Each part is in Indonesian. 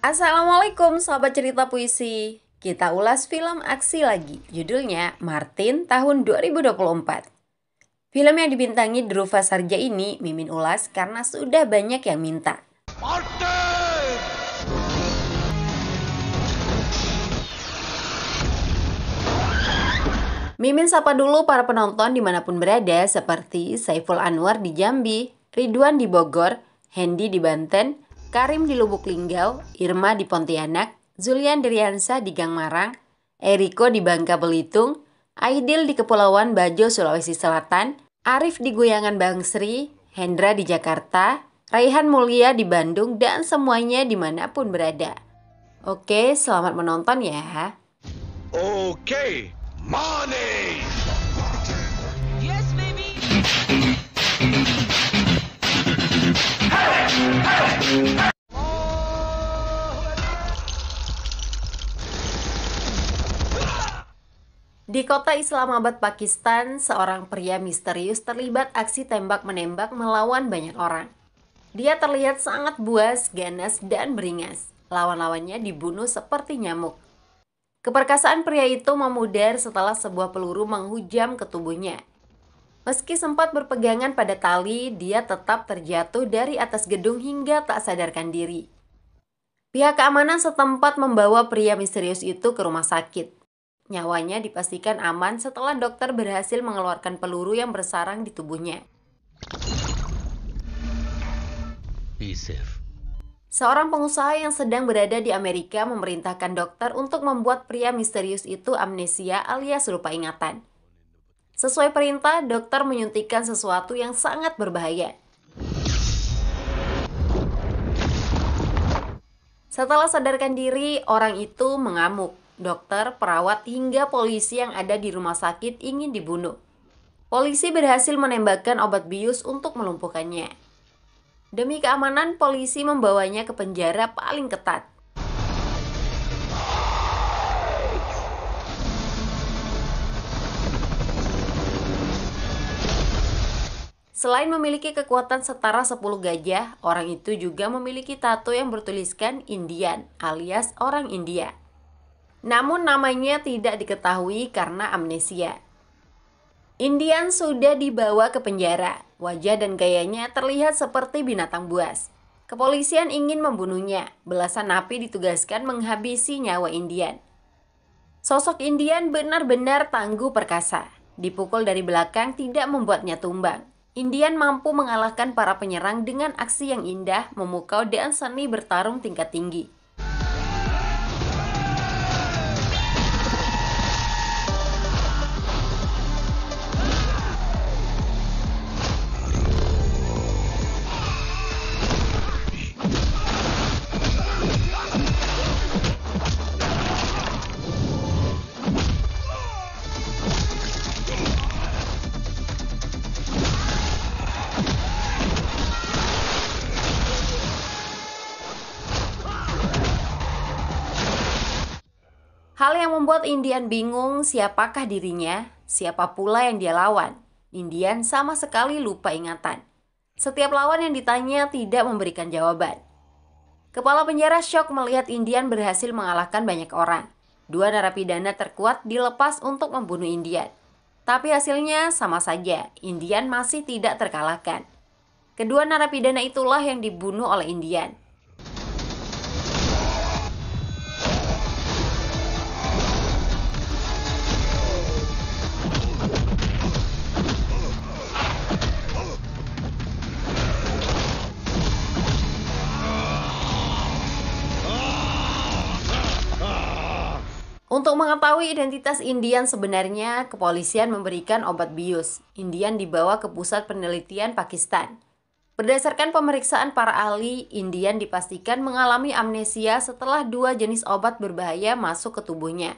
Assalamualaikum sahabat cerita puisi. Kita ulas film aksi lagi. Judulnya Martin tahun 2024. Film yang dibintangi Dhruva Sarja ini Mimin ulas karena sudah banyak yang minta. Martin! Mimin sapa dulu para penonton dimanapun berada seperti Saiful Anwar di Jambi, Ridwan di Bogor, Hendy di Banten, Karim di Lubuk Linggau, Irma di Pontianak, Zulian Deriansa di Gang Marang, Eriko di Bangka Belitung, Aidil di Kepulauan Bajo, Sulawesi Selatan, Arif di Guyangan Bangsri, Hendra di Jakarta, Raihan Mulia di Bandung, dan semuanya dimanapun berada. Oke, selamat menonton ya. Oke, money! Yes, baby! Di kota Islamabad, Pakistan, seorang pria misterius terlibat aksi tembak-menembak melawan banyak orang. Dia terlihat sangat buas, ganas, dan beringas. Lawan-lawannya dibunuh seperti nyamuk. Keperkasaan pria itu memudar setelah sebuah peluru menghujam ke tubuhnya. Meski sempat berpegangan pada tali, dia tetap terjatuh dari atas gedung hingga tak sadarkan diri. Pihak keamanan setempat membawa pria misterius itu ke rumah sakit. Nyawanya dipastikan aman setelah dokter berhasil mengeluarkan peluru yang bersarang di tubuhnya. Be safe. Seorang pengusaha yang sedang berada di Amerika memerintahkan dokter untuk membuat pria misterius itu amnesia alias lupa ingatan. Sesuai perintah, dokter menyuntikkan sesuatu yang sangat berbahaya. Setelah sadarkan diri, orang itu mengamuk. Dokter, perawat, hingga polisi yang ada di rumah sakit ingin dibunuh. Polisi berhasil menembakkan obat bius untuk melumpuhkannya. Demi keamanan, polisi membawanya ke penjara paling ketat. Selain memiliki kekuatan setara 10 gajah, orang itu juga memiliki tato yang bertuliskan Indian alias orang India. Namun namanya tidak diketahui karena amnesia. Indian sudah dibawa ke penjara. Wajah dan gayanya terlihat seperti binatang buas. Kepolisian ingin membunuhnya. Belasan napi ditugaskan menghabisi nyawa Indian. Sosok Indian benar-benar tangguh perkasa. Dipukul dari belakang tidak membuatnya tumbang. Indian mampu mengalahkan para penyerang dengan aksi yang indah, memukau, dan seni bertarung tingkat tinggi. Hal yang membuat Indian bingung siapakah dirinya, siapa pula yang dia lawan. Indian sama sekali lupa ingatan. Setiap lawan yang ditanya tidak memberikan jawaban. Kepala penjara syok melihat Indian berhasil mengalahkan banyak orang. 2 narapidana terkuat dilepas untuk membunuh Indian. Tapi hasilnya sama saja, Indian masih tidak terkalahkan. Kedua narapidana itulah yang dibunuh oleh Indian. Untuk mengetahui identitas Indian sebenarnya, kepolisian memberikan obat bius. Indian dibawa ke pusat penelitian Pakistan. Berdasarkan pemeriksaan para ahli, Indian dipastikan mengalami amnesia setelah 2 jenis obat berbahaya masuk ke tubuhnya.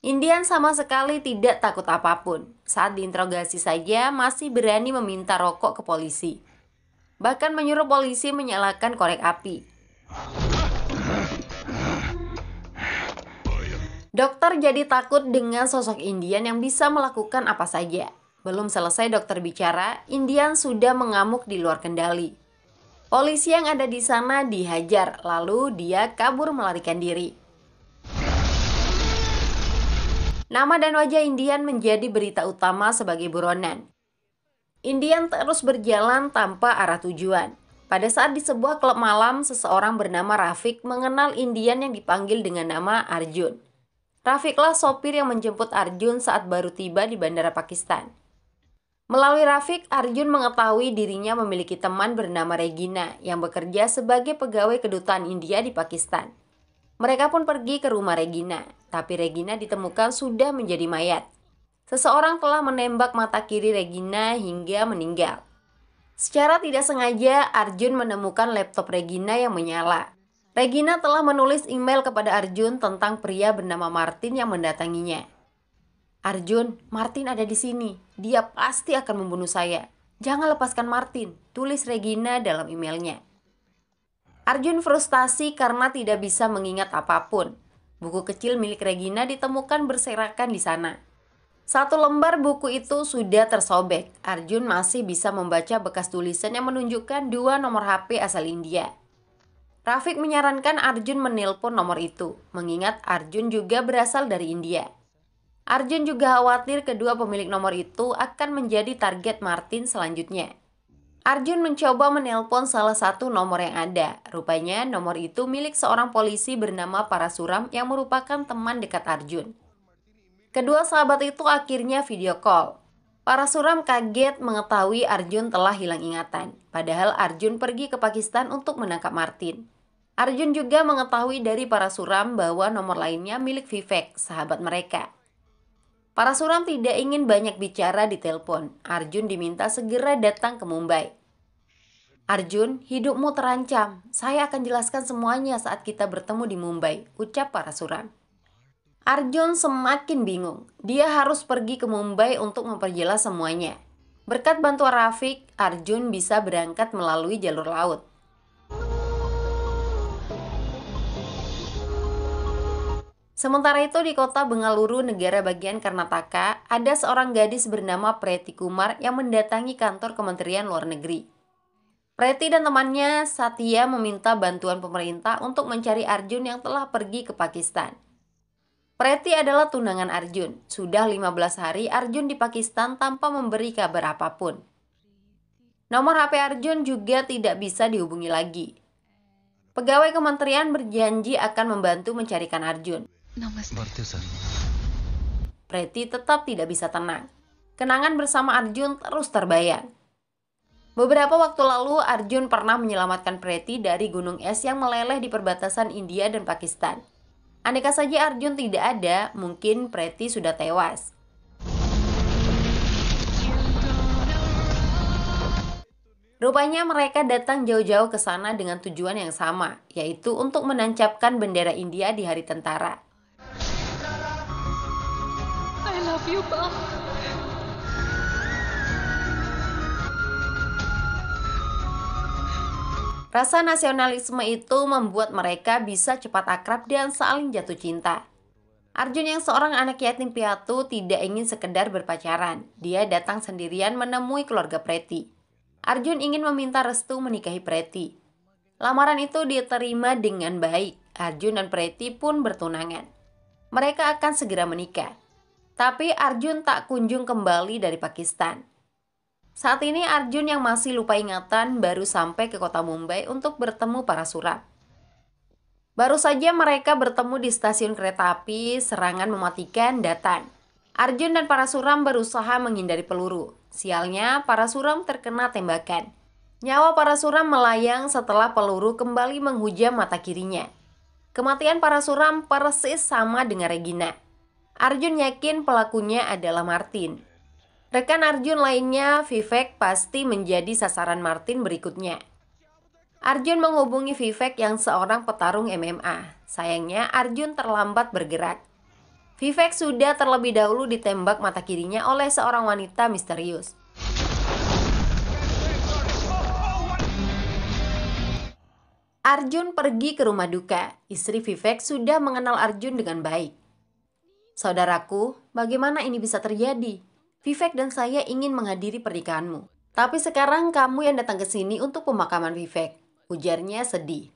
Indian sama sekali tidak takut apapun. Saat diinterogasi saja masih berani meminta rokok ke polisi. Bahkan menyuruh polisi menyalakan korek api. Dokter jadi takut dengan sosok Indian yang bisa melakukan apa saja. Belum selesai dokter bicara, Indian sudah mengamuk di luar kendali. Polisi yang ada di sana dihajar, lalu dia kabur melarikan diri. Nama dan wajah Indian menjadi berita utama sebagai buronan. Indian terus berjalan tanpa arah tujuan. Pada saat di sebuah klub malam, seseorang bernama Rafiq mengenal Indian yang dipanggil dengan nama Arjun. Rafiqlah sopir yang menjemput Arjun saat baru tiba di bandara Pakistan. Melalui Rafiq, Arjun mengetahui dirinya memiliki teman bernama Regina yang bekerja sebagai pegawai kedutaan India di Pakistan. Mereka pun pergi ke rumah Regina, tapi Regina ditemukan sudah menjadi mayat. Seseorang telah menembak mata kiri Regina hingga meninggal. Secara tidak sengaja, Arjun menemukan laptop Regina yang menyala. Regina telah menulis email kepada Arjun tentang pria bernama Martin yang mendatanginya. "Arjun, Martin ada di sini. Dia pasti akan membunuh saya. Jangan lepaskan Martin," tulis Regina dalam emailnya. Arjun frustasi karena tidak bisa mengingat apapun. Buku kecil milik Regina ditemukan berserakan di sana. Satu lembar buku itu sudah tersobek. Arjun masih bisa membaca bekas tulisan yang menunjukkan 2 nomor HP asal India. Rafiq menyarankan Arjun menelpon nomor itu, mengingat Arjun juga berasal dari India. Arjun juga khawatir kedua pemilik nomor itu akan menjadi target Martin selanjutnya. Arjun mencoba menelpon salah satu nomor yang ada. Rupanya nomor itu milik seorang polisi bernama Parasuram yang merupakan teman dekat Arjun. Kedua sahabat itu akhirnya video call. Parasuram kaget mengetahui Arjun telah hilang ingatan, padahal Arjun pergi ke Pakistan untuk menangkap Martin. Arjun juga mengetahui dari Parasuram bahwa nomor lainnya milik Vivek, sahabat mereka. Parasuram tidak ingin banyak bicara di telepon. Arjun diminta segera datang ke Mumbai. "Arjun, hidupmu terancam. Saya akan jelaskan semuanya saat kita bertemu di Mumbai," ucap Parasuram. Arjun semakin bingung. Dia harus pergi ke Mumbai untuk memperjelas semuanya. Berkat bantuan Rafiq, Arjun bisa berangkat melalui jalur laut. Sementara itu di kota Bengaluru, negara bagian Karnataka, ada seorang gadis bernama Preti Kumar yang mendatangi kantor Kementerian Luar Negeri. Preti dan temannya Satya meminta bantuan pemerintah untuk mencari Arjun yang telah pergi ke Pakistan. Preti adalah tunangan Arjun. Sudah 15 hari Arjun di Pakistan tanpa memberi kabar apapun. Nomor HP Arjun juga tidak bisa dihubungi lagi. Pegawai kementerian berjanji akan membantu mencarikan Arjun. Preti tetap tidak bisa tenang. Kenangan bersama Arjun terus terbayang. Beberapa waktu lalu Arjun pernah menyelamatkan Preti dari gunung es yang meleleh di perbatasan India dan Pakistan. Andaikan saja Arjun tidak ada, mungkin Preti sudah tewas. Rupanya mereka datang jauh-jauh ke sana dengan tujuan yang sama, yaitu untuk menancapkan bendera India di hari tentara. I love you, Bang. Rasa nasionalisme itu membuat mereka bisa cepat akrab dan saling jatuh cinta. Arjun yang seorang anak yatim piatu tidak ingin sekedar berpacaran. Dia datang sendirian menemui keluarga Preti. Arjun ingin meminta restu menikahi Preti. Lamaran itu diterima dengan baik. Arjun dan Preti pun bertunangan. Mereka akan segera menikah. Tapi Arjun tak kunjung kembali dari Pakistan. Saat ini Arjun yang masih lupa ingatan baru sampai ke kota Mumbai untuk bertemu Parasuram. Baru saja mereka bertemu di stasiun kereta api, serangan mematikan datang. Arjun dan Parasuram berusaha menghindari peluru. Sialnya, Parasuram terkena tembakan. Nyawa Parasuram melayang setelah peluru kembali menghujam mata kirinya. Kematian Parasuram persis sama dengan Regina. Arjun yakin pelakunya adalah Martin. Rekan Arjun lainnya, Vivek, pasti menjadi sasaran Martin berikutnya. Arjun menghubungi Vivek yang seorang petarung MMA. Sayangnya Arjun terlambat bergerak. Vivek sudah terlebih dahulu ditembak mata kirinya oleh seorang wanita misterius. Arjun pergi ke rumah duka. Istri Vivek sudah mengenal Arjun dengan baik. "Saudaraku, bagaimana ini bisa terjadi? Vivek dan saya ingin menghadiri pernikahanmu. Tapi sekarang kamu yang datang ke sini untuk pemakaman Vivek, ujarnya sedih.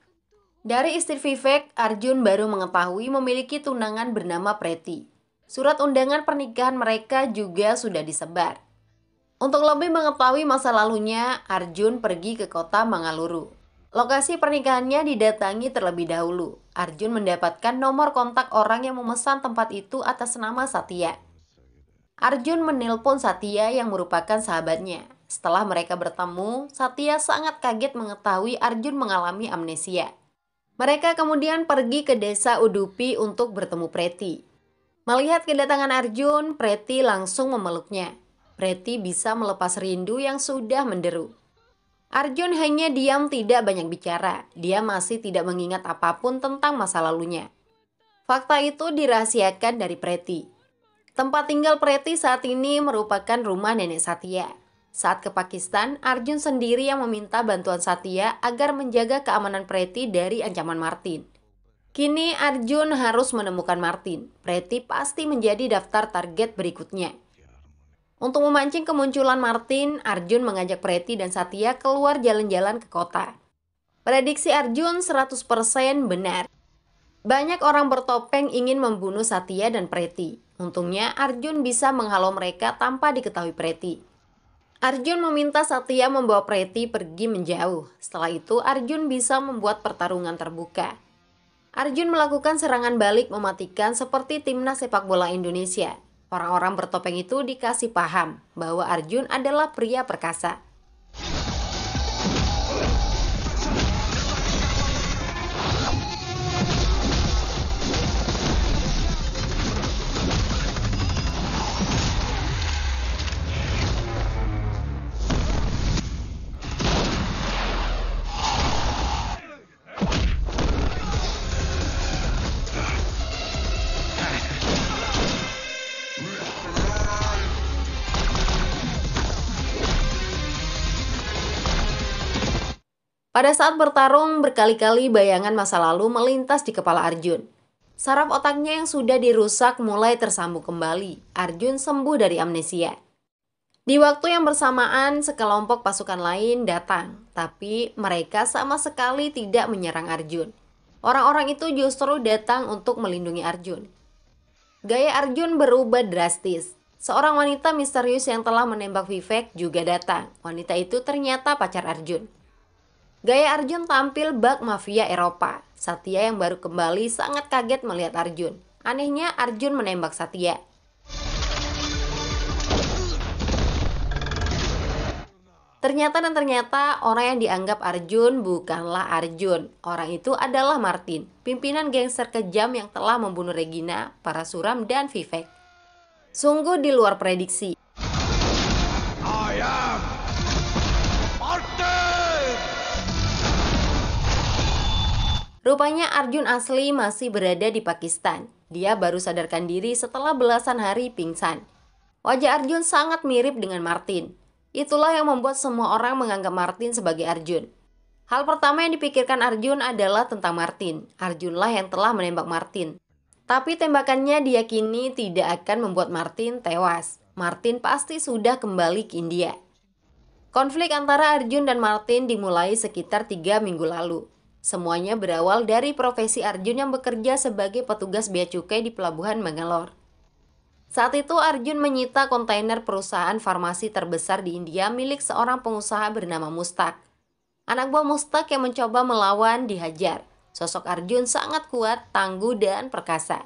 Dari istri Vivek, Arjun baru mengetahui memiliki tunangan bernama Preti. Surat undangan pernikahan mereka juga sudah disebar. Untuk lebih mengetahui masa lalunya, Arjun pergi ke kota Mangaluru. Lokasi pernikahannya didatangi terlebih dahulu. Arjun mendapatkan nomor kontak orang yang memesan tempat itu atas nama Satya. Arjun menelpon Satya yang merupakan sahabatnya. Setelah mereka bertemu, Satya sangat kaget mengetahui Arjun mengalami amnesia. Mereka kemudian pergi ke desa Udupi untuk bertemu Preti. Melihat kedatangan Arjun, Preti langsung memeluknya. Preti bisa melepas rindu yang sudah menderu. Arjun hanya diam, tidak banyak bicara. Dia masih tidak mengingat apapun tentang masa lalunya. Fakta itu dirahasiakan dari Preti. Tempat tinggal Preti saat ini merupakan rumah nenek Satya. Saat ke Pakistan, Arjun sendiri yang meminta bantuan Satya agar menjaga keamanan Preti dari ancaman Martin. Kini Arjun harus menemukan Martin. Preti pasti menjadi daftar target berikutnya. Untuk memancing kemunculan Martin, Arjun mengajak Preti dan Satya keluar jalan-jalan ke kota. Prediksi Arjun 100% benar. Banyak orang bertopeng ingin membunuh Satya dan Preti. Untungnya Arjun bisa menghalau mereka tanpa diketahui Preti. Arjun meminta Satya membawa Preti pergi menjauh. Setelah itu Arjun bisa membuat pertarungan terbuka. Arjun melakukan serangan balik mematikan seperti timnas sepak bola Indonesia. Orang-orang bertopeng itu dikasih paham bahwa Arjun adalah pria perkasa. Pada saat bertarung, berkali-kali bayangan masa lalu melintas di kepala Arjun. Saraf otaknya yang sudah dirusak mulai tersambung kembali. Arjun sembuh dari amnesia. Di waktu yang bersamaan, sekelompok pasukan lain datang, tapi mereka sama sekali tidak menyerang Arjun. Orang-orang itu justru datang untuk melindungi Arjun. Gaya Arjun berubah drastis. Seorang wanita misterius yang telah menembak Vivek juga datang. Wanita itu ternyata pacar Arjun. Gaya Arjun tampil bak mafia Eropa. Satya yang baru kembali sangat kaget melihat Arjun. Anehnya Arjun menembak Satya. Ternyata orang yang dianggap Arjun bukanlah Arjun. Orang itu adalah Martin, pimpinan gangster kejam yang telah membunuh Regina, Parasuram, dan Vivek. Sungguh di luar prediksi. I am Martin! Rupanya Arjun asli masih berada di Pakistan. Dia baru sadarkan diri setelah belasan hari pingsan. Wajah Arjun sangat mirip dengan Martin. Itulah yang membuat semua orang menganggap Martin sebagai Arjun. Hal pertama yang dipikirkan Arjun adalah tentang Martin. Arjunlah yang telah menembak Martin. Tapi tembakannya diyakini tidak akan membuat Martin tewas. Martin pasti sudah kembali ke India. Konflik antara Arjun dan Martin dimulai sekitar 3 minggu lalu. Semuanya berawal dari profesi Arjun yang bekerja sebagai petugas bea cukai di pelabuhan Mangalore. Saat itu Arjun menyita kontainer perusahaan farmasi terbesar di India milik seorang pengusaha bernama Mustak. Anak buah Mustak yang mencoba melawan dihajar. Sosok Arjun sangat kuat, tangguh, dan perkasa.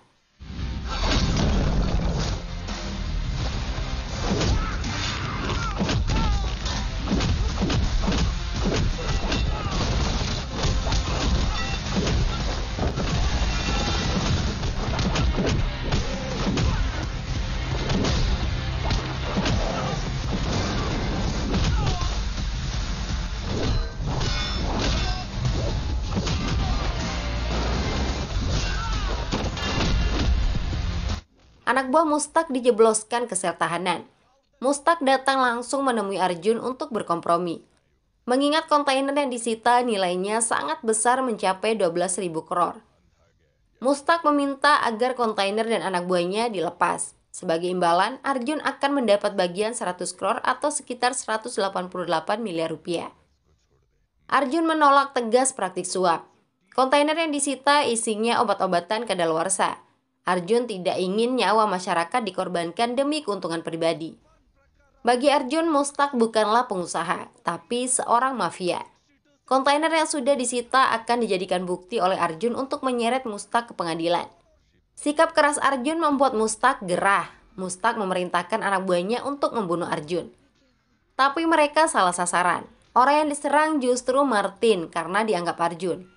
Anak buah Mustak dijebloskan ke sel tahanan. Mustak datang langsung menemui Arjun untuk berkompromi. Mengingat kontainer yang disita nilainya sangat besar mencapai 12.000 crore. Mustak meminta agar kontainer dan anak buahnya dilepas. Sebagai imbalan, Arjun akan mendapat bagian 100 crore atau sekitar 188 miliar rupiah. Arjun menolak tegas praktik suap. Kontainer yang disita isinya obat-obatan kadaluarsa. Arjun tidak ingin nyawa masyarakat dikorbankan demi keuntungan pribadi. Bagi Arjun, Mustaq bukanlah pengusaha, tapi seorang mafia. Kontainer yang sudah disita akan dijadikan bukti oleh Arjun untuk menyeret Mustaq ke pengadilan. Sikap keras Arjun membuat Mustaq gerah. Mustaq memerintahkan anak buahnya untuk membunuh Arjun. Tapi mereka salah sasaran. Orang yang diserang justru Martin karena dianggap Arjun.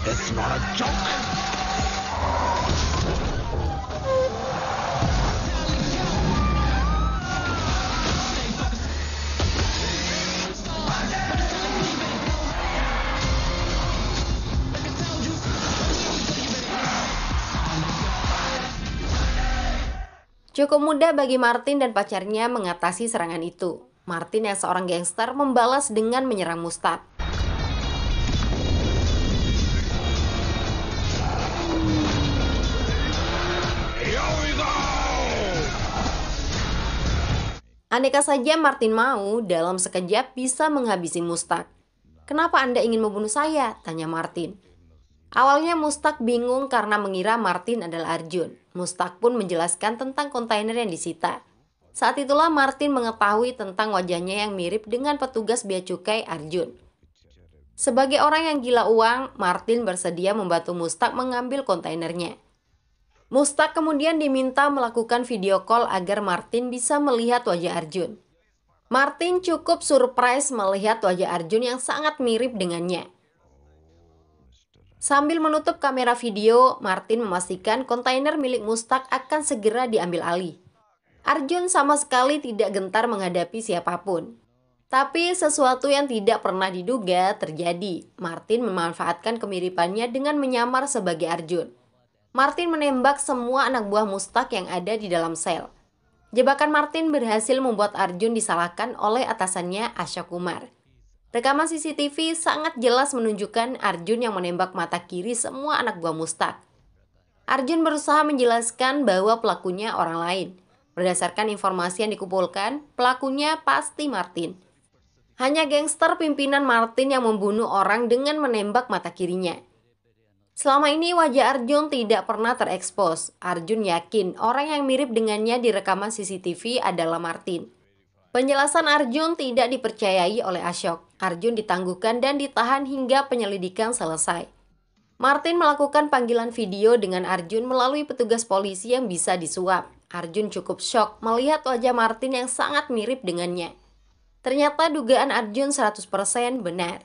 It's not a joke. Cukup mudah bagi Martin dan pacarnya mengatasi serangan itu. Martin yang seorang gangster membalas dengan menyerang Mustaq. Here we go! Andaikan saja Martin mau, dalam sekejap bisa menghabisi Mustaq. "Kenapa Anda ingin membunuh saya?" tanya Martin. Awalnya Mustaq bingung karena mengira Martin adalah Arjun. Mustaq pun menjelaskan tentang kontainer yang disita. Saat itulah Martin mengetahui tentang wajahnya yang mirip dengan petugas bea cukai Arjun. Sebagai orang yang gila uang, Martin bersedia membantu Mustaq mengambil kontainernya. Mustaq kemudian diminta melakukan video call agar Martin bisa melihat wajah Arjun. Martin cukup surprise melihat wajah Arjun yang sangat mirip dengannya. Sambil menutup kamera video, Martin memastikan kontainer milik Mustaq akan segera diambil alih. Arjun sama sekali tidak gentar menghadapi siapapun. Tapi sesuatu yang tidak pernah diduga terjadi. Martin memanfaatkan kemiripannya dengan menyamar sebagai Arjun. Martin menembak semua anak buah Mustaq yang ada di dalam sel. Jebakan Martin berhasil membuat Arjun disalahkan oleh atasannya Ashok Kumar. Rekaman CCTV sangat jelas menunjukkan Arjun yang menembak mata kiri semua anak buah Mustaq. Arjun berusaha menjelaskan bahwa pelakunya orang lain. Berdasarkan informasi yang dikumpulkan, pelakunya pasti Martin. Hanya gangster pimpinan Martin yang membunuh orang dengan menembak mata kirinya. Selama ini wajah Arjun tidak pernah terekspos. Arjun yakin orang yang mirip dengannya di rekaman CCTV adalah Martin. Penjelasan Arjun tidak dipercayai oleh Ashok. Arjun ditangguhkan dan ditahan hingga penyelidikan selesai. Martin melakukan panggilan video dengan Arjun melalui petugas polisi yang bisa disuap. Arjun cukup shock melihat wajah Martin yang sangat mirip dengannya. Ternyata dugaan Arjun 100% benar.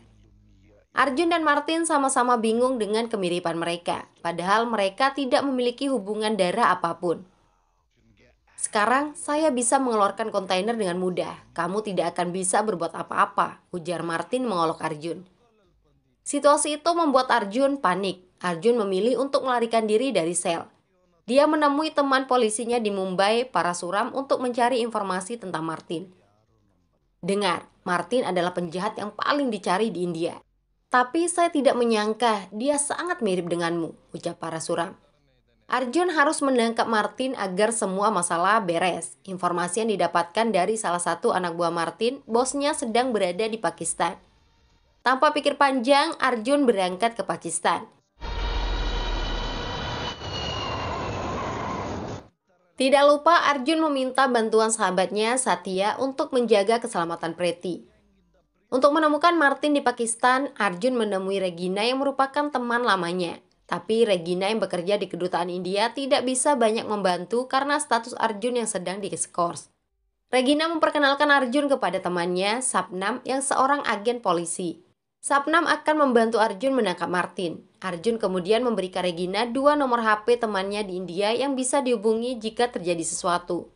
Arjun dan Martin sama-sama bingung dengan kemiripan mereka, padahal mereka tidak memiliki hubungan darah apapun. "Sekarang saya bisa mengeluarkan kontainer dengan mudah. Kamu tidak akan bisa berbuat apa-apa," ujar Martin mengolok Arjun. Situasi itu membuat Arjun panik. Arjun memilih untuk melarikan diri dari sel. Dia menemui teman polisinya di Mumbai, Parasuram, untuk mencari informasi tentang Martin. "Dengar, Martin adalah penjahat yang paling dicari di India. Tapi saya tidak menyangka dia sangat mirip denganmu," ujar Parasuram. Arjun harus menangkap Martin agar semua masalah beres. Informasi yang didapatkan dari salah satu anak buah Martin, bosnya sedang berada di Pakistan. Tanpa pikir panjang, Arjun berangkat ke Pakistan. Tidak lupa Arjun meminta bantuan sahabatnya Satya untuk menjaga keselamatan Preti. Untuk menemukan Martin di Pakistan, Arjun menemui Regina yang merupakan teman lamanya. Tapi Regina yang bekerja di kedutaan India tidak bisa banyak membantu karena status Arjun yang sedang diskors. Regina memperkenalkan Arjun kepada temannya, Sapnam, yang seorang agen polisi. Sapnam akan membantu Arjun menangkap Martin. Arjun kemudian memberikan Regina 2 nomor HP temannya di India yang bisa dihubungi jika terjadi sesuatu.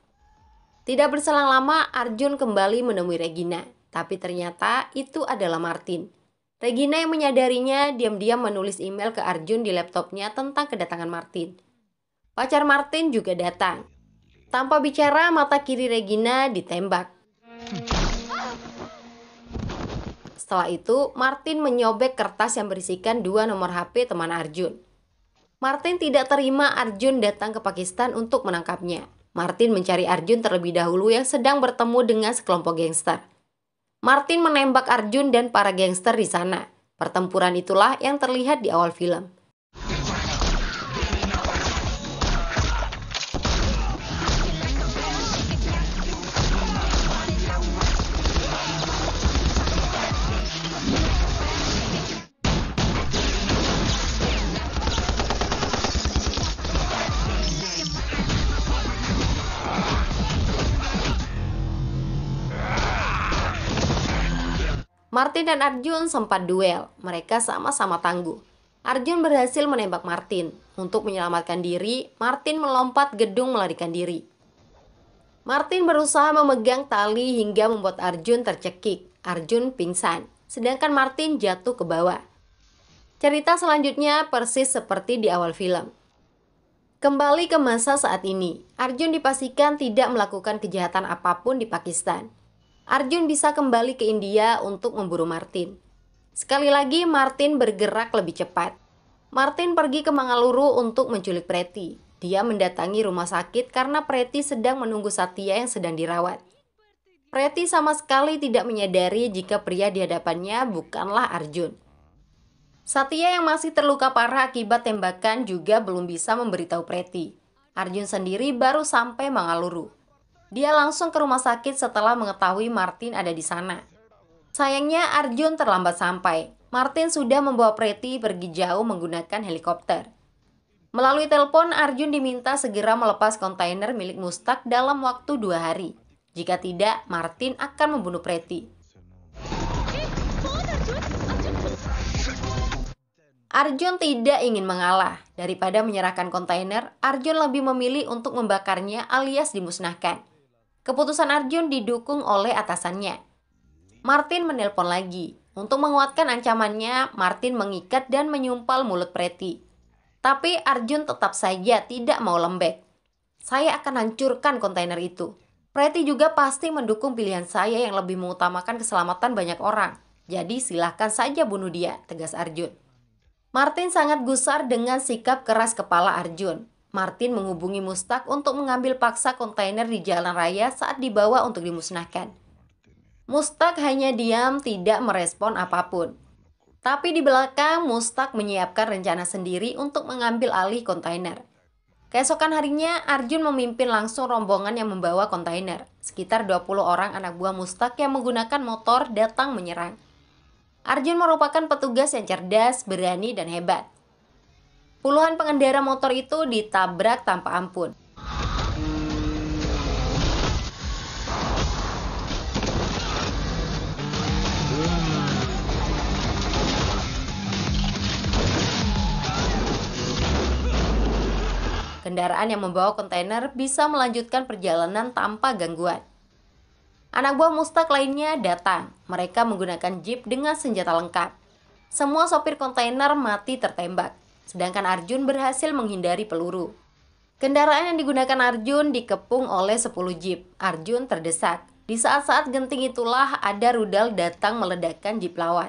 Tidak berselang lama, Arjun kembali menemui Regina. Tapi ternyata itu adalah Martin. Regina yang menyadarinya diam-diam menulis email ke Arjun di laptopnya tentang kedatangan Martin. Pacar Martin juga datang. Tanpa bicara, mata kiri Regina ditembak. Setelah itu, Martin menyobek kertas yang berisikan 2 nomor HP teman Arjun. Martin tidak terima Arjun datang ke Pakistan untuk menangkapnya. Martin mencari Arjun terlebih dahulu yang sedang bertemu dengan sekelompok gangster. Martin menembak Arjun dan para gangster di sana. Pertempuran itulah yang terlihat di awal film. Martin dan Arjun sempat duel. Mereka sama-sama tangguh. Arjun berhasil menembak Martin. Untuk menyelamatkan diri, Martin melompat gedung melarikan diri. Martin berusaha memegang tali hingga membuat Arjun tercekik. Arjun pingsan, sedangkan Martin jatuh ke bawah. Cerita selanjutnya persis seperti di awal film. Kembali ke masa saat ini, Arjun dipastikan tidak melakukan kejahatan apapun di Pakistan. Arjun bisa kembali ke India untuk memburu Martin. Sekali lagi Martin bergerak lebih cepat. Martin pergi ke Mangaluru untuk menculik Preti. Dia mendatangi rumah sakit karena Preti sedang menunggu Satya yang sedang dirawat. Preti sama sekali tidak menyadari jika pria di hadapannya bukanlah Arjun. Satya yang masih terluka parah akibat tembakan juga belum bisa memberitahu Preti. Arjun sendiri baru sampai Mangaluru. Dia langsung ke rumah sakit setelah mengetahui Martin ada di sana. Sayangnya Arjun terlambat sampai. Martin sudah membawa Preti pergi jauh menggunakan helikopter. Melalui telepon, Arjun diminta segera melepas kontainer milik Mustak dalam waktu 2 hari. Jika tidak, Martin akan membunuh Preti. Arjun tidak ingin mengalah. Daripada menyerahkan kontainer, Arjun lebih memilih untuk membakarnya alias dimusnahkan. Keputusan Arjun didukung oleh atasannya. Martin menelpon lagi. Untuk menguatkan ancamannya, Martin mengikat dan menyumpal mulut Preti. Tapi Arjun tetap saja tidak mau lembek. Saya akan hancurkan kontainer itu. Preti juga pasti mendukung pilihan saya yang lebih mengutamakan keselamatan banyak orang. Jadi silahkan saja bunuh dia, tegas Arjun. Martin sangat gusar dengan sikap keras kepala Arjun. Martin menghubungi Mustak untuk mengambil paksa kontainer di jalan raya saat dibawa untuk dimusnahkan. Mustak hanya diam, tidak merespon apapun. Tapi di belakang, Mustak menyiapkan rencana sendiri untuk mengambil alih kontainer. Keesokan harinya, Arjun memimpin langsung rombongan yang membawa kontainer. Sekitar 20 orang anak buah Mustak yang menggunakan motor datang menyerang. Arjun merupakan petugas yang cerdas, berani, dan hebat. Puluhan pengendara motor itu ditabrak tanpa ampun. Kendaraan yang membawa kontainer bisa melanjutkan perjalanan tanpa gangguan. Anak buah Mustak lainnya datang. Mereka menggunakan jeep dengan senjata lengkap. Semua sopir kontainer mati tertembak. Sedangkan Arjun berhasil menghindari peluru. Kendaraan yang digunakan Arjun dikepung oleh 10 jeep. Arjun terdesak. Di saat-saat genting itulah ada rudal datang meledakkan jeep lawan.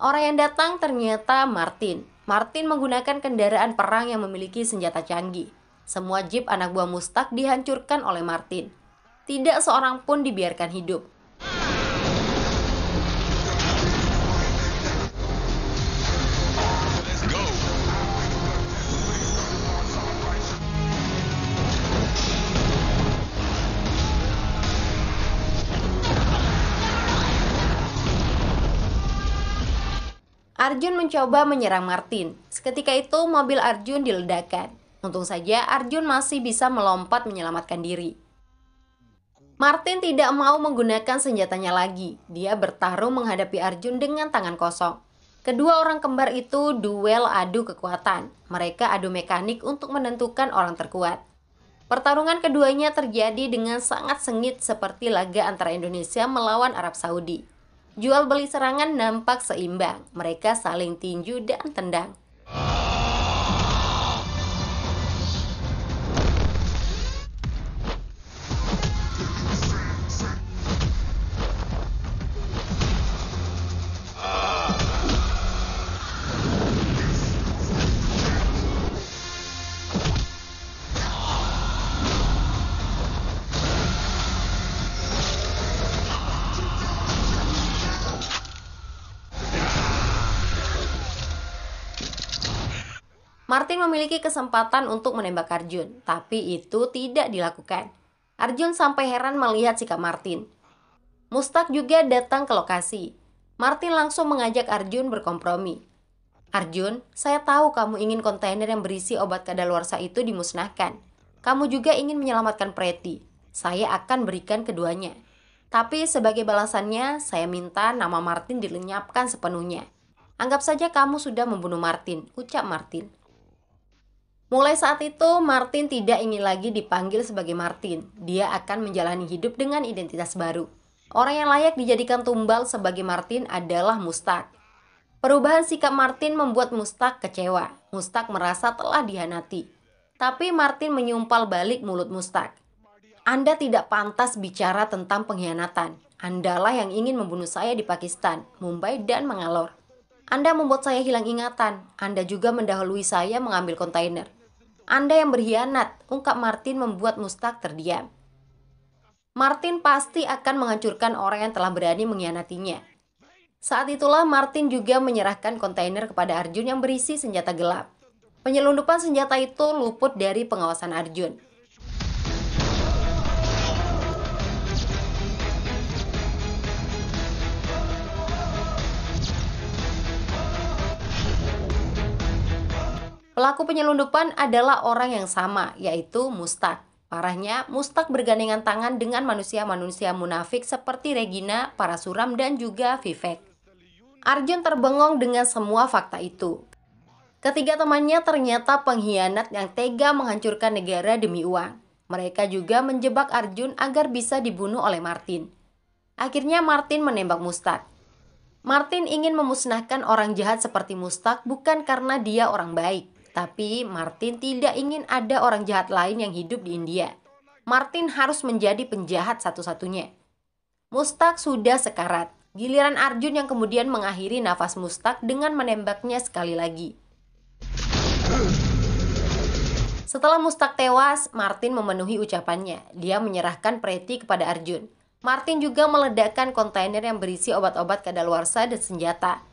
Orang yang datang ternyata Martin. Martin menggunakan kendaraan perang yang memiliki senjata canggih. Semua jeep anak buah Mustak dihancurkan oleh Martin. Tidak seorang pun dibiarkan hidup. Arjun mencoba menyerang Martin. Seketika itu mobil Arjun diledakkan. Untung saja Arjun masih bisa melompat menyelamatkan diri. Martin tidak mau menggunakan senjatanya lagi. Dia bertarung menghadapi Arjun dengan tangan kosong. Kedua orang kembar itu duel adu kekuatan. Mereka adu mekanik untuk menentukan orang terkuat. Pertarungan keduanya terjadi dengan sangat sengit seperti laga antara Indonesia melawan Arab Saudi. Jual beli serangan nampak seimbang. Mereka saling tinju dan tendang. Martin memiliki kesempatan untuk menembak Arjun, tapi itu tidak dilakukan. Arjun sampai heran melihat sikap Martin. Mustaq juga datang ke lokasi. Martin langsung mengajak Arjun berkompromi. Arjun, saya tahu kamu ingin kontainer yang berisi obat kadaluarsa itu dimusnahkan. Kamu juga ingin menyelamatkan Pretty. Saya akan berikan keduanya. Tapi sebagai balasannya, saya minta nama Martin dilenyapkan sepenuhnya. Anggap saja kamu sudah membunuh Martin, ucap Martin. Mulai saat itu, Martin tidak ingin lagi dipanggil sebagai Martin. Dia akan menjalani hidup dengan identitas baru. Orang yang layak dijadikan tumbal sebagai Martin adalah Mustaq. Perubahan sikap Martin membuat Mustaq kecewa. Mustaq merasa telah dihianati. Tapi Martin menyumpal balik mulut Mustaq. Anda tidak pantas bicara tentang pengkhianatan. Andalah yang ingin membunuh saya di Pakistan, Mumbai, dan Mangalore. Anda membuat saya hilang ingatan. Anda juga mendahului saya mengambil kontainer. Anda yang berkhianat, ungkap Martin membuat Mustaq terdiam. Martin pasti akan menghancurkan orang yang telah berani mengkhianatinya. Saat itulah Martin juga menyerahkan kontainer kepada Arjun yang berisi senjata gelap. Penyelundupan senjata itu luput dari pengawasan Arjun. Pelaku penyelundupan adalah orang yang sama, yaitu Mustaq. Parahnya, Mustaq bergandengan tangan dengan manusia-manusia munafik seperti Regina, Parasuram, dan juga Vivek. Arjun terbengong dengan semua fakta itu. Ketiga temannya ternyata pengkhianat yang tega menghancurkan negara demi uang. Mereka juga menjebak Arjun agar bisa dibunuh oleh Martin. Akhirnya Martin menembak Mustaq. Martin ingin memusnahkan orang jahat seperti Mustaq bukan karena dia orang baik. Tapi Martin tidak ingin ada orang jahat lain yang hidup di India. Martin harus menjadi penjahat satu-satunya. Mustaq sudah sekarat. Giliran Arjun yang kemudian mengakhiri nafas Mustaq dengan menembaknya sekali lagi. Setelah Mustaq tewas, Martin memenuhi ucapannya. Dia menyerahkan Pretty kepada Arjun. Martin juga meledakkan kontainer yang berisi obat-obat kadaluarsa dan senjata.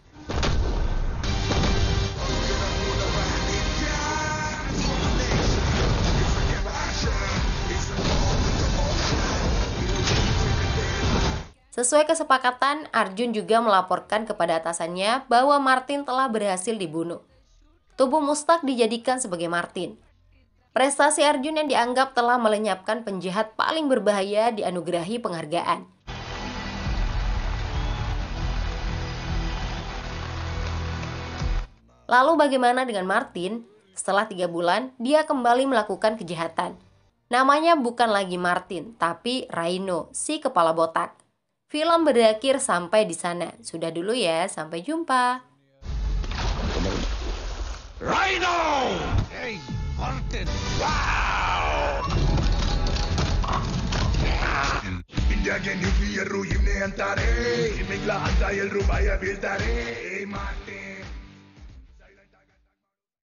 Sesuai kesepakatan, Arjun juga melaporkan kepada atasannya bahwa Martin telah berhasil dibunuh. Tubuh Mustaq dijadikan sebagai Martin. Prestasi Arjun yang dianggap telah melenyapkan penjahat paling berbahaya dianugerahi penghargaan. Lalu bagaimana dengan Martin? Setelah 3 bulan, dia kembali melakukan kejahatan. Namanya bukan lagi Martin, tapi Rhino, si kepala botak. Film berakhir sampai di sana. Sudah dulu ya, sampai jumpa. Rhino! Hey, Martin! Wow! India के न्यूक्लियर रूहिम ने अंतारे मिगला अंता यल रुबाया बिल्तारे Martin